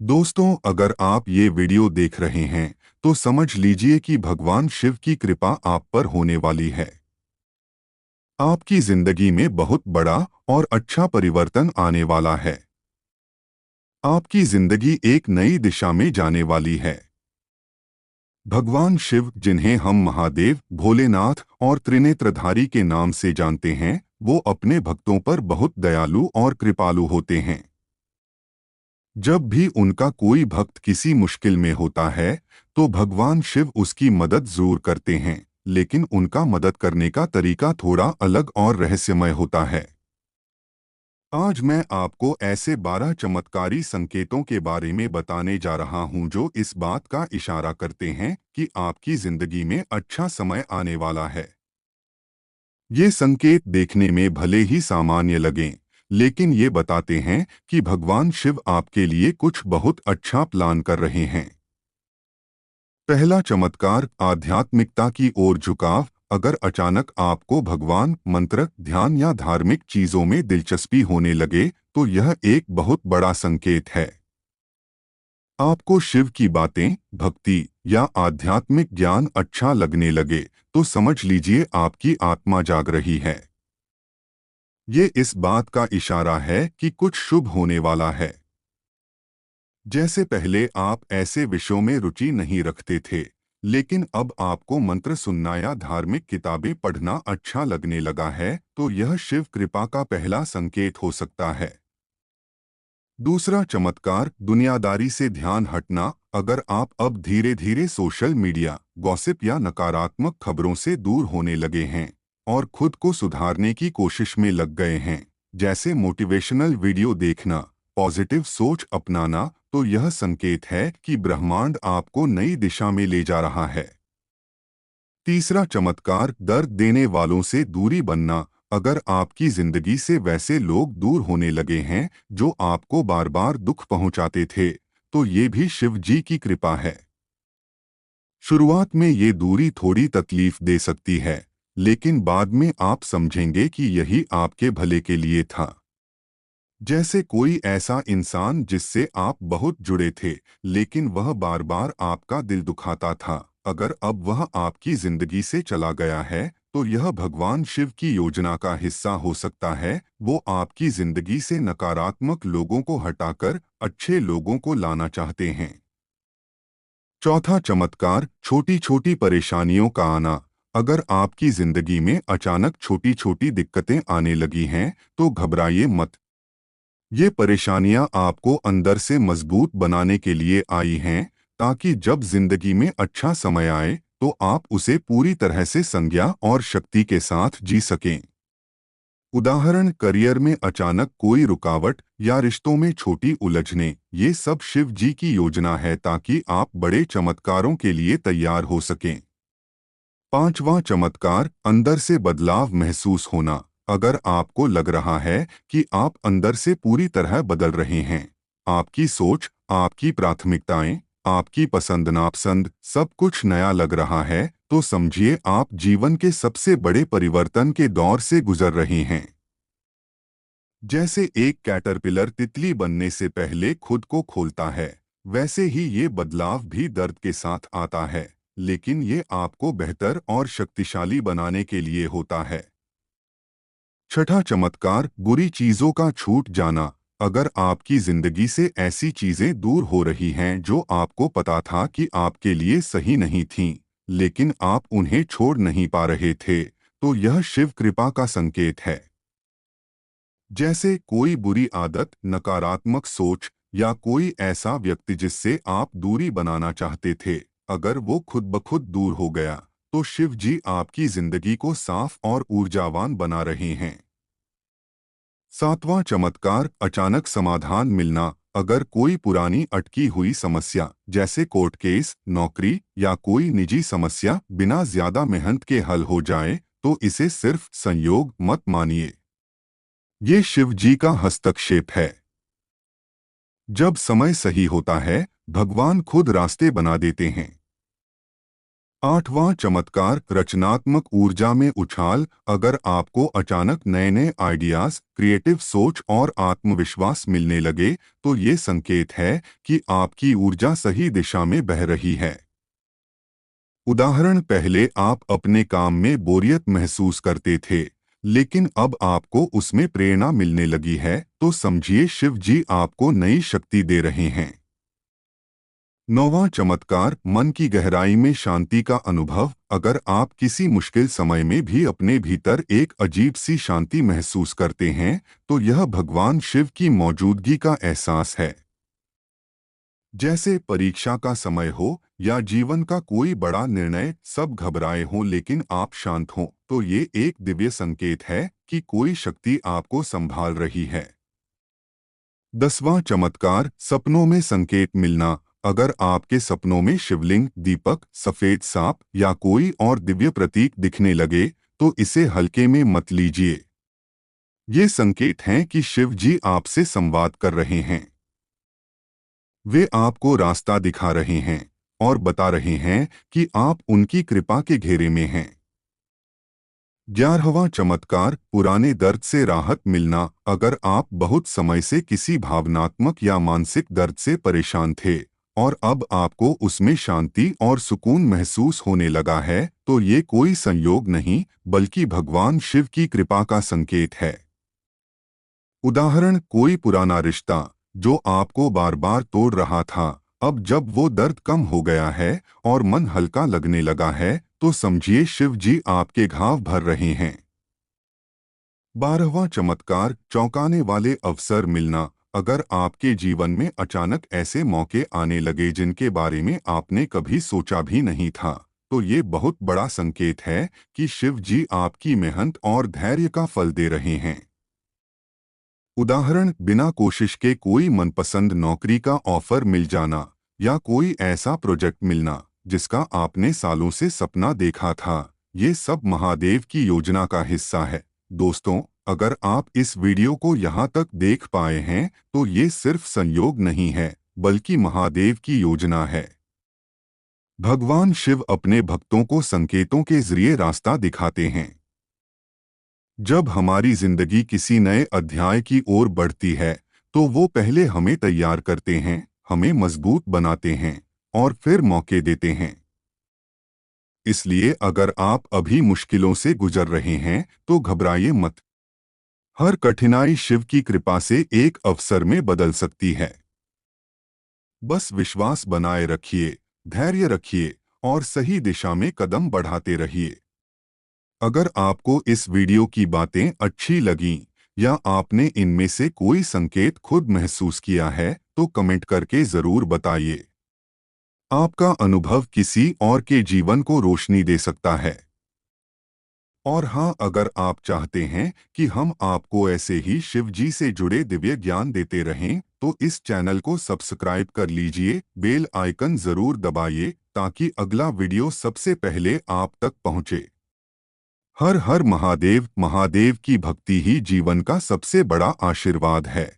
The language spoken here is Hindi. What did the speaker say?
दोस्तों, अगर आप ये वीडियो देख रहे हैं तो समझ लीजिए कि भगवान शिव की कृपा आप पर होने वाली है। आपकी जिंदगी में बहुत बड़ा और अच्छा परिवर्तन आने वाला है। आपकी जिंदगी एक नई दिशा में जाने वाली है। भगवान शिव, जिन्हें हम महादेव, भोलेनाथ और त्रिनेत्रधारी के नाम से जानते हैं, वो अपने भक्तों पर बहुत दयालु और कृपालु होते हैं। जब भी उनका कोई भक्त किसी मुश्किल में होता है तो भगवान शिव उसकी मदद जरूर करते हैं, लेकिन उनका मदद करने का तरीका थोड़ा अलग और रहस्यमय होता है। आज मैं आपको ऐसे 12 चमत्कारी संकेतों के बारे में बताने जा रहा हूं जो इस बात का इशारा करते हैं कि आपकी जिंदगी में अच्छा समय आने वाला है। ये संकेत देखने में भले ही सामान्य लगें, लेकिन ये बताते हैं कि भगवान शिव आपके लिए कुछ बहुत अच्छा प्लान कर रहे हैं। पहला चमत्कार, आध्यात्मिकता की ओर झुकाव। अगर अचानक आपको भगवान, मंत्र, ध्यान या धार्मिक चीजों में दिलचस्पी होने लगे तो यह एक बहुत बड़ा संकेत है। आपको शिव की बातें, भक्ति या आध्यात्मिक ज्ञान अच्छा लगने लगे तो समझ लीजिए आपकी आत्मा जाग रही है। ये इस बात का इशारा है कि कुछ शुभ होने वाला है। जैसे पहले आप ऐसे विषयों में रुचि नहीं रखते थे, लेकिन अब आपको मंत्र सुनना या धार्मिक किताबें पढ़ना अच्छा लगने लगा है, तो यह शिव कृपा का पहला संकेत हो सकता है। दूसरा चमत्कार, दुनियादारी से ध्यान हटना। अगर आप अब धीरे धीरे सोशल मीडिया, गॉसिप या नकारात्मक खबरों से दूर होने लगे हैं और खुद को सुधारने की कोशिश में लग गए हैं, जैसे मोटिवेशनल वीडियो देखना, पॉजिटिव सोच अपनाना, तो यह संकेत है कि ब्रह्मांड आपको नई दिशा में ले जा रहा है। तीसरा चमत्कार, दर्द देने वालों से दूरी बनना। अगर आपकी जिंदगी से वैसे लोग दूर होने लगे हैं जो आपको बार बार दुख पहुंचाते थे, तो ये भी शिव जी की कृपा है। शुरुआत में ये दूरी थोड़ी तकलीफ दे सकती है, लेकिन बाद में आप समझेंगे कि यही आपके भले के लिए था। जैसे कोई ऐसा इंसान जिससे आप बहुत जुड़े थे, लेकिन वह बार बार आपका दिल दुखाता था, अगर अब वह आपकी जिंदगी से चला गया है तो यह भगवान शिव की योजना का हिस्सा हो सकता है। वो आपकी जिंदगी से नकारात्मक लोगों को हटाकर अच्छे लोगों को लाना चाहते हैं। चौथा चमत्कार, छोटी छोटी परेशानियों का आना। अगर आपकी जिंदगी में अचानक छोटी छोटी दिक्कतें आने लगी हैं तो घबराइए मत। ये परेशानियां आपको अंदर से मजबूत बनाने के लिए आई हैं, ताकि जब जिंदगी में अच्छा समय आए तो आप उसे पूरी तरह से संज्ञा और शक्ति के साथ जी सकें। उदाहरण, करियर में अचानक कोई रुकावट या रिश्तों में छोटी उलझने, ये सब शिव जी की योजना है ताकि आप बड़े चमत्कारों के लिए तैयार हो सकें। पांचवां चमत्कार, अंदर से बदलाव महसूस होना। अगर आपको लग रहा है कि आप अंदर से पूरी तरह बदल रहे हैं, आपकी सोच, आपकी प्राथमिकताएं, आपकी पसंद नापसंद, सब कुछ नया लग रहा है, तो समझिए आप जीवन के सबसे बड़े परिवर्तन के दौर से गुजर रहे हैं। जैसे एक कैटरपिलर तितली बनने से पहले खुद को खोलता है, वैसे ही ये बदलाव भी दर्द के साथ आता है, लेकिन ये आपको बेहतर और शक्तिशाली बनाने के लिए होता है। छठा चमत्कार, बुरी चीजों का छूट जाना। अगर आपकी जिंदगी से ऐसी चीजें दूर हो रही हैं जो आपको पता था कि आपके लिए सही नहीं थीं, लेकिन आप उन्हें छोड़ नहीं पा रहे थे, तो यह शिव कृपा का संकेत है। जैसे कोई बुरी आदत, नकारात्मक सोच या कोई ऐसा व्यक्ति जिससे आप दूरी बनाना चाहते थे, अगर वो खुद ब खुद दूर हो गया, तो शिव जी आपकी जिंदगी को साफ और ऊर्जावान बना रहे हैं। सातवां चमत्कार, अचानक समाधान मिलना। अगर कोई पुरानी अटकी हुई समस्या, जैसे कोर्ट केस, नौकरी या कोई निजी समस्या बिना ज्यादा मेहनत के हल हो जाए, तो इसे सिर्फ संयोग मत मानिए। ये शिव जी का हस्तक्षेप है। जब समय सही होता है, भगवान खुद रास्ते बना देते हैं। आठवां चमत्कार, रचनात्मक ऊर्जा में उछाल। अगर आपको अचानक नए नए आइडियाज, क्रिएटिव सोच और आत्मविश्वास मिलने लगे, तो ये संकेत है कि आपकी ऊर्जा सही दिशा में बह रही है। उदाहरण, पहले आप अपने काम में बोरियत महसूस करते थे, लेकिन अब आपको उसमें प्रेरणा मिलने लगी है, तो समझिए शिव जी आपको नई शक्ति दे रहे हैं। नौवां चमत्कार, मन की गहराई में शांति का अनुभव। अगर आप किसी मुश्किल समय में भी अपने भीतर एक अजीब सी शांति महसूस करते हैं, तो यह भगवान शिव की मौजूदगी का एहसास है। जैसे परीक्षा का समय हो या जीवन का कोई बड़ा निर्णय, सब घबराए हों लेकिन आप शांत हों, तो ये एक दिव्य संकेत है कि कोई शक्ति आपको संभाल रही है। 10वां चमत्कार, सपनों में संकेत मिलना। अगर आपके सपनों में शिवलिंग, दीपक, सफेद सांप या कोई और दिव्य प्रतीक दिखने लगे, तो इसे हल्के में मत लीजिए। ये संकेत हैं कि शिव जी आपसे संवाद कर रहे हैं। वे आपको रास्ता दिखा रहे हैं और बता रहे हैं कि आप उनकी कृपा के घेरे में हैं। 11वां चमत्कार, पुराने दर्द से राहत मिलना। अगर आप बहुत समय से किसी भावनात्मक या मानसिक दर्द से परेशान थे और अब आपको उसमें शांति और सुकून महसूस होने लगा है, तो ये कोई संयोग नहीं, बल्कि भगवान शिव की कृपा का संकेत है। उदाहरण, कोई पुराना रिश्ता जो आपको बार बार तोड़ रहा था, अब जब वो दर्द कम हो गया है और मन हल्का लगने लगा है, तो समझिए शिव जी आपके घाव भर रहे हैं। 12वां चमत्कार, चौंकाने वाले अवसर मिलना। अगर आपके जीवन में अचानक ऐसे मौके आने लगे जिनके बारे में आपने कभी सोचा भी नहीं था, तो ये बहुत बड़ा संकेत है कि शिव जी आपकी मेहनत और धैर्य का फल दे रहे हैं। उदाहरण, बिना कोशिश के कोई मनपसंद नौकरी का ऑफर मिल जाना या कोई ऐसा प्रोजेक्ट मिलना जिसका आपने सालों से सपना देखा था, ये सब महादेव की योजना का हिस्सा है। दोस्तों, अगर आप इस वीडियो को यहाँ तक देख पाए हैं, तो ये सिर्फ संयोग नहीं है, बल्कि महादेव की योजना है। भगवान शिव अपने भक्तों को संकेतों के जरिए रास्ता दिखाते हैं। जब हमारी जिंदगी किसी नए अध्याय की ओर बढ़ती है, तो वो पहले हमें तैयार करते हैं, हमें मजबूत बनाते हैं और फिर मौके देते हैं। इसलिए अगर आप अभी मुश्किलों से गुजर रहे हैं, तो घबराइए मत। हर कठिनाई शिव की कृपा से एक अवसर में बदल सकती है। बस विश्वास बनाए रखिए, धैर्य रखिए और सही दिशा में कदम बढ़ाते रहिए। अगर आपको इस वीडियो की बातें अच्छी लगीं या आपने इनमें से कोई संकेत खुद महसूस किया है, तो कमेंट करके ज़रूर बताइए। आपका अनुभव किसी और के जीवन को रोशनी दे सकता है। और हाँ, अगर आप चाहते हैं कि हम आपको ऐसे ही शिव जी से जुड़े दिव्य ज्ञान देते रहें, तो इस चैनल को सब्सक्राइब कर लीजिए, बेल आइकन ज़रूर दबाइए ताकि अगला वीडियो सबसे पहले आप तक पहुँचे। हर हर महादेव। महादेव की भक्ति ही जीवन का सबसे बड़ा आशीर्वाद है।